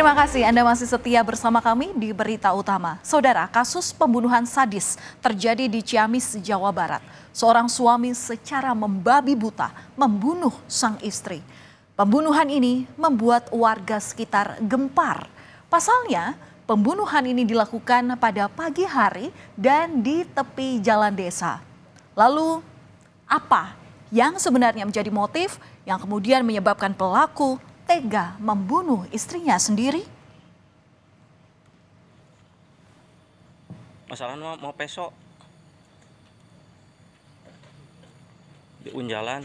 Terima kasih Anda masih setia bersama kami di Berita Utama. Saudara, kasus pembunuhan sadis terjadi di Ciamis, Jawa Barat. Seorang suami secara membabi buta membunuh sang istri. Pembunuhan ini membuat warga sekitar gempar. Pasalnya, pembunuhan ini dilakukan pada pagi hari dan di tepi jalan desa. Lalu, apa yang sebenarnya menjadi motif yang kemudian menyebabkan pelaku tega membunuh istrinya sendiri? Masalahnya mau pesok di Unjalan.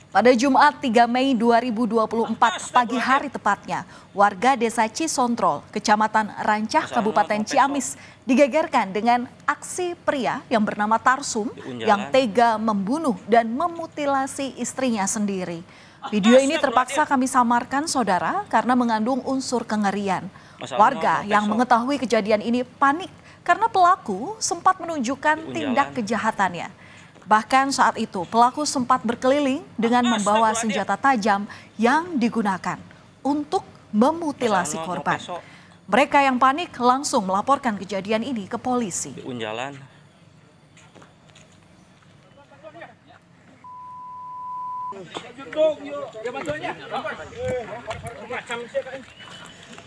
Pada Jumat 3 Mei 2024 pagi hari tepatnya, warga desa Cisontrol, Kecamatan Rancah, Kabupaten Ciamis digegerkan dengan aksi pria yang bernama Tarsum yang tega membunuh dan memutilasi istrinya sendiri. Video ini terpaksa kami samarkan, saudara, karena mengandung unsur kengerian. Warga yang mengetahui kejadian ini panik karena pelaku sempat menunjukkan tindak kejahatannya. Bahkan saat itu pelaku sempat berkeliling dengan membawa senjata tajam yang digunakan untuk memutilasi korban. Mereka yang panik langsung melaporkan kejadian ini ke polisi.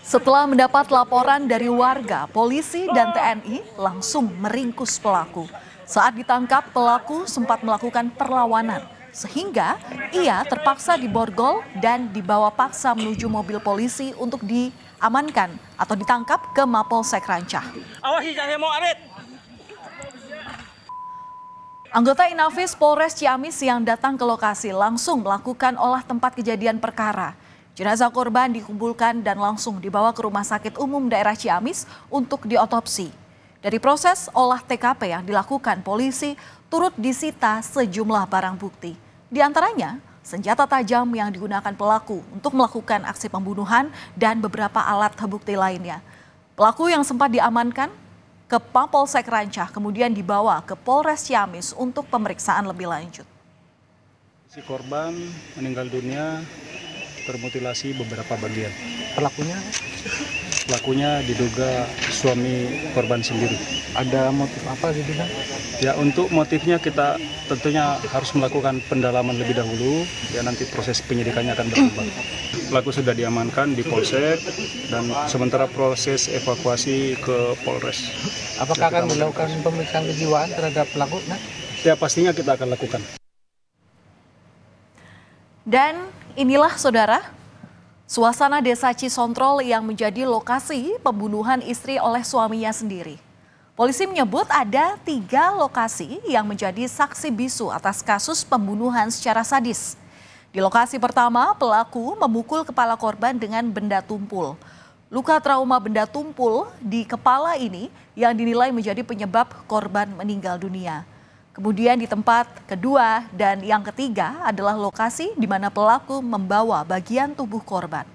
Setelah mendapat laporan dari warga, polisi dan TNI langsung meringkus pelaku. Saat ditangkap, pelaku sempat melakukan perlawanan, sehingga ia terpaksa diborgol dan dibawa paksa menuju mobil polisi untuk diamankan atau ditangkap ke Mapolsek Rancah. Anggota Inafis Polres Ciamis yang datang ke lokasi langsung melakukan olah tempat kejadian perkara. Jenazah korban dikumpulkan dan langsung dibawa ke Rumah Sakit Umum Daerah Ciamis untuk diotopsi. Dari proses olah TKP yang dilakukan, polisi turut disita sejumlah barang bukti. Di antaranya, senjata tajam yang digunakan pelaku untuk melakukan aksi pembunuhan dan beberapa alat bukti lainnya. Pelaku yang sempat diamankan ke Mapolsek Rancah kemudian dibawa ke Polres Ciamis untuk pemeriksaan lebih lanjut. Si korban meninggal dunia termutilasi beberapa bagian. Pelakunya diduga suami korban sendiri. Ada motif apa gitu kan? Ya, untuk motifnya kita tentunya harus melakukan pendalaman lebih dahulu. Ya, nanti proses penyidikannya akan berkembang. Pelaku sudah diamankan di Polsek dan sementara proses evakuasi ke Polres. Apakah akan dilakukan pemeriksaan kejiwaan terhadap pelaku? Ya, pastinya kita akan lakukan. Dan inilah, saudara, suasana desa Cisontrol yang menjadi lokasi pembunuhan istri oleh suaminya sendiri. Polisi menyebut ada 3 lokasi yang menjadi saksi bisu atas kasus pembunuhan secara sadis. Di lokasi pertama, pelaku memukul kepala korban dengan benda tumpul. Luka trauma benda tumpul di kepala ini yang dinilai menjadi penyebab korban meninggal dunia. Kemudian di tempat kedua dan yang ketiga adalah lokasi di mana pelaku membawa bagian tubuh korban.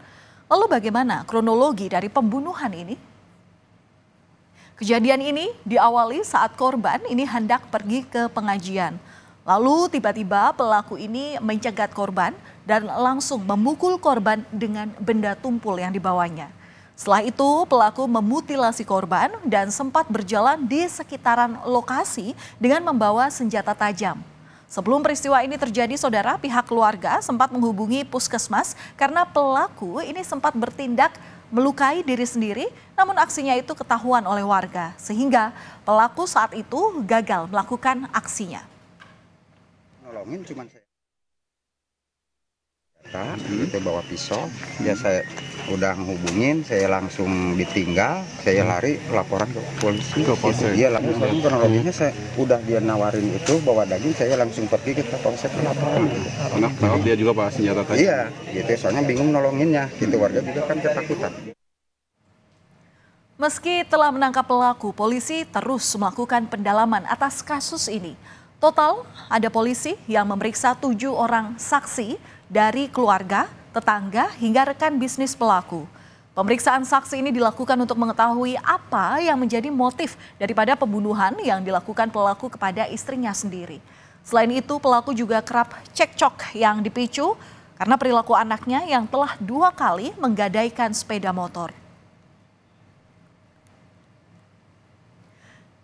Lalu bagaimana kronologi dari pembunuhan ini? Kejadian ini diawali saat korban ini hendak pergi ke pengajian. Lalu tiba-tiba pelaku ini mencegat korban dan langsung memukul korban dengan benda tumpul yang dibawanya. Setelah itu pelaku memutilasi korban dan sempat berjalan di sekitaran lokasi dengan membawa senjata tajam. Sebelum peristiwa ini terjadi, saudara, pihak keluarga sempat menghubungi puskesmas karena pelaku ini sempat bertindak melukai diri sendiri, namun aksinya itu ketahuan oleh warga, sehingga pelaku saat itu gagal melakukan aksinya. Nolongin cuman saya. Kita bawa pisau, ya saya udah ngehubungin, saya langsung ditinggal, saya lari laporan ke polisi. Dia langsung kronologinya saya udah dia nawarin itu bawa daging, saya langsung pergi ke polsek laporan. Gitu. Karena dia juga bawa senjata tajam. Iya, gitu. Soalnya bingung nolonginnya, gitu, warga juga kan ketakutan. Meski telah menangkap pelaku, polisi terus melakukan pendalaman atas kasus ini. Total ada polisi yang memeriksa 7 orang saksi dari keluarga, tetangga, hingga rekan bisnis pelaku. Pemeriksaan saksi ini dilakukan untuk mengetahui apa yang menjadi motif daripada pembunuhan yang dilakukan pelaku kepada istrinya sendiri. Selain itu, pelaku juga kerap cekcok yang dipicu karena perilaku anaknya yang telah 2 kali menggadaikan sepeda motor.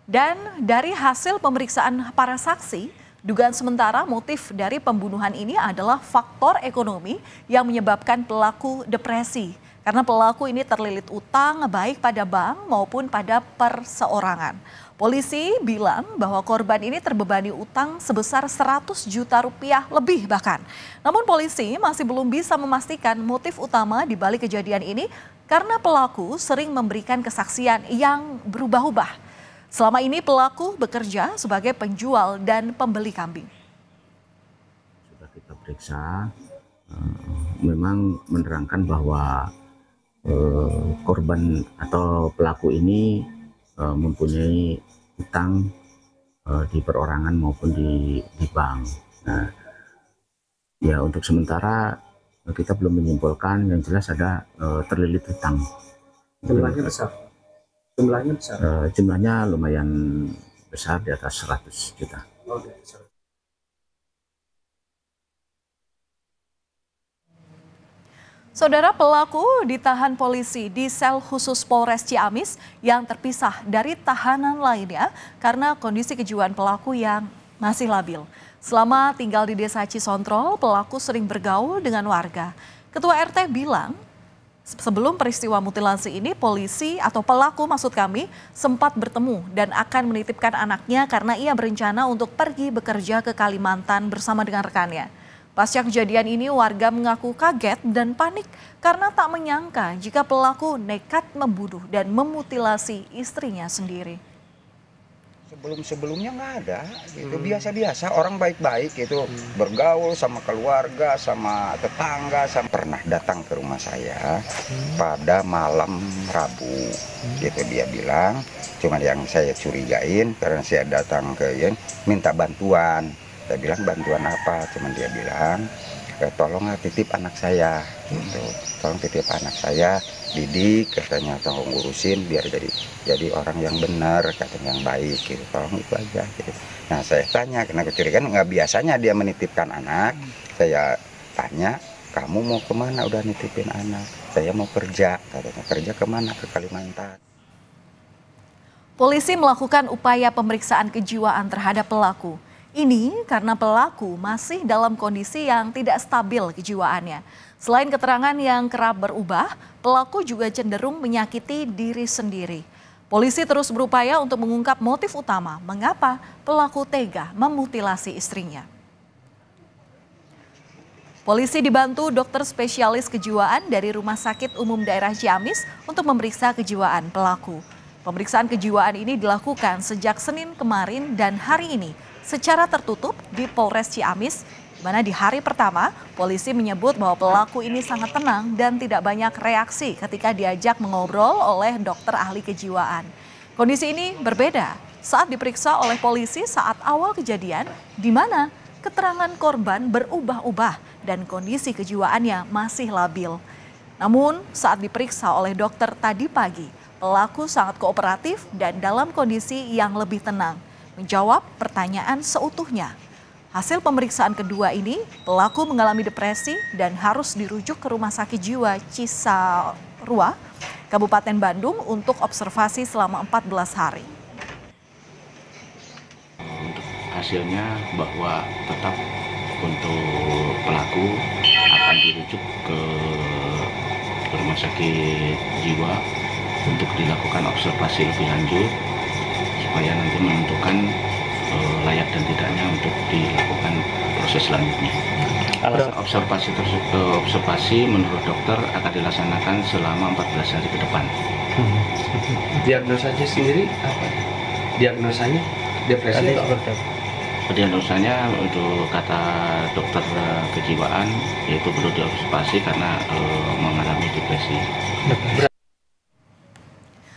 Dan dari hasil pemeriksaan para saksi, dugaan sementara motif dari pembunuhan ini adalah faktor ekonomi yang menyebabkan pelaku depresi. Karena pelaku ini terlilit utang baik pada bank maupun pada perseorangan. Polisi bilang bahwa korban ini terbebani utang sebesar 100 juta rupiah lebih bahkan. Namun polisi masih belum bisa memastikan motif utama di balik kejadian ini karena pelaku sering memberikan kesaksian yang berubah-ubah. Selama ini pelaku bekerja sebagai penjual dan pembeli kambing. Sudah kita periksa, memang menerangkan bahwa korban atau pelaku ini mempunyai utang di perorangan maupun di bank. Nah, ya untuk sementara kita belum menyimpulkan, yang jelas ada terlilit utang. Jumlahnya besar. Jumlahnya lumayan besar, di atas 100 juta. Saudara, pelaku ditahan polisi di sel khusus Polres Ciamis yang terpisah dari tahanan lainnya karena kondisi kejiwaan pelaku yang masih labil. Selama tinggal di Desa Cisontrol, pelaku sering bergaul dengan warga. Ketua RT bilang, sebelum peristiwa mutilasi ini, polisi atau pelaku maksud kami sempat bertemu dan akan menitipkan anaknya karena ia berencana untuk pergi bekerja ke Kalimantan bersama dengan rekannya. Pasca kejadian ini, warga mengaku kaget dan panik karena tak menyangka jika pelaku nekat membunuh dan memutilasi istrinya sendiri. Sebelum-sebelumnya nggak ada, gitu. Biasa-biasa orang baik-baik itu bergaul sama keluarga, sama tetangga, sama pernah datang ke rumah saya pada malam Rabu, gitu dia bilang. Cuman yang saya curigain karena saya datang ke minta bantuan, saya bilang bantuan apa? Cuman dia bilang tolong titip anak saya, gitu. Tolong titip anak saya, didik, katanya tolong urusin biar jadi orang yang benar, katanya yang baik, gitu. Tolong itu aja, gitu. Nah saya tanya, karena kecurigaan nggak biasanya dia menitipkan anak. Saya tanya, kamu mau kemana udah nitipin anak? Saya mau kerja, katanya. Kerja kemana? Ke Kalimantan. Polisi melakukan upaya pemeriksaan kejiwaan terhadap pelaku. Ini karena pelaku masih dalam kondisi yang tidak stabil kejiwaannya. Selain keterangan yang kerap berubah, pelaku juga cenderung menyakiti diri sendiri. Polisi terus berupaya untuk mengungkap motif utama mengapa pelaku tega memutilasi istrinya. Polisi dibantu dokter spesialis kejiwaan dari Rumah Sakit Umum Daerah Ciamis untuk memeriksa kejiwaan pelaku. Pemeriksaan kejiwaan ini dilakukan sejak Senin kemarin dan hari ini secara tertutup di Polres Ciamis, di mana di hari pertama polisi menyebut bahwa pelaku ini sangat tenang dan tidak banyak reaksi ketika diajak mengobrol oleh dokter ahli kejiwaan. Kondisi ini berbeda saat diperiksa oleh polisi saat awal kejadian, di mana keterangan korban berubah-ubah dan kondisi kejiwaannya masih labil. Namun saat diperiksa oleh dokter tadi pagi, pelaku sangat kooperatif dan dalam kondisi yang lebih tenang, menjawab pertanyaan seutuhnya. Hasil pemeriksaan kedua ini, pelaku mengalami depresi dan harus dirujuk ke Rumah Sakit Jiwa Cisarua, Kabupaten Bandung untuk observasi selama 14 hari. Hasilnya bahwa tetap untuk pelaku akan dirujuk ke Rumah Sakit Jiwa untuk dilakukan observasi lebih lanjut, supaya nanti menentukan layak dan tidaknya untuk dilakukan proses selanjutnya. Observasi menurut dokter akan dilaksanakan selama 14 hari ke depan. Diagnosanya sendiri apa? Diagnosanya depresi atau apa? Diagnosanya untuk kata dokter kejiwaan yaitu perlu diobservasi karena mengalami depresi.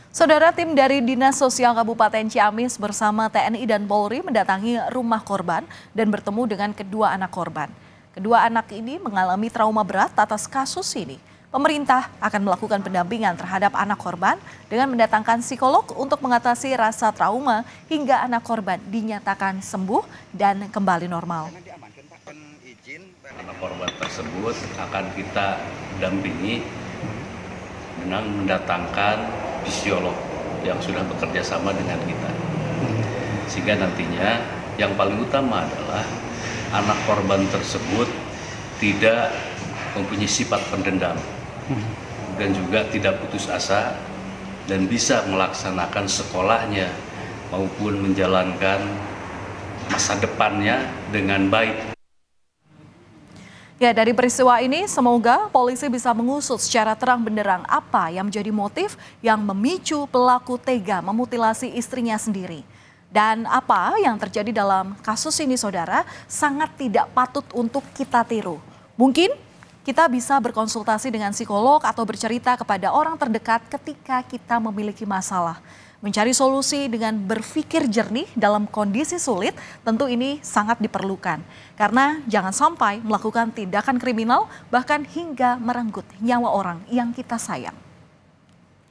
Saudara, tim dari Dinas Sosial Kabupaten Ciamis bersama TNI dan Polri mendatangi rumah korban dan bertemu dengan kedua anak korban. Kedua anak ini mengalami trauma berat atas kasus ini. Pemerintah akan melakukan pendampingan terhadap anak korban dengan mendatangkan psikolog untuk mengatasi rasa trauma hingga anak korban dinyatakan sembuh dan kembali normal. Anak korban tersebut akan kita dampingi dengan mendatangkan psikolog yang sudah bekerja sama dengan kita. Sehingga nantinya yang paling utama adalah anak korban tersebut tidak mempunyai sifat pendendam dan juga tidak putus asa dan bisa melaksanakan sekolahnya maupun menjalankan masa depannya dengan baik. Ya, dari peristiwa ini semoga polisi bisa mengusut secara terang benderang apa yang menjadi motif yang memicu pelaku tega memutilasi istrinya sendiri. Dan apa yang terjadi dalam kasus ini, saudara, sangat tidak patut untuk kita tiru. Mungkin kita bisa berkonsultasi dengan psikolog atau bercerita kepada orang terdekat ketika kita memiliki masalah. Mencari solusi dengan berpikir jernih dalam kondisi sulit tentu ini sangat diperlukan. Karena jangan sampai melakukan tindakan kriminal bahkan hingga merenggut nyawa orang yang kita sayang.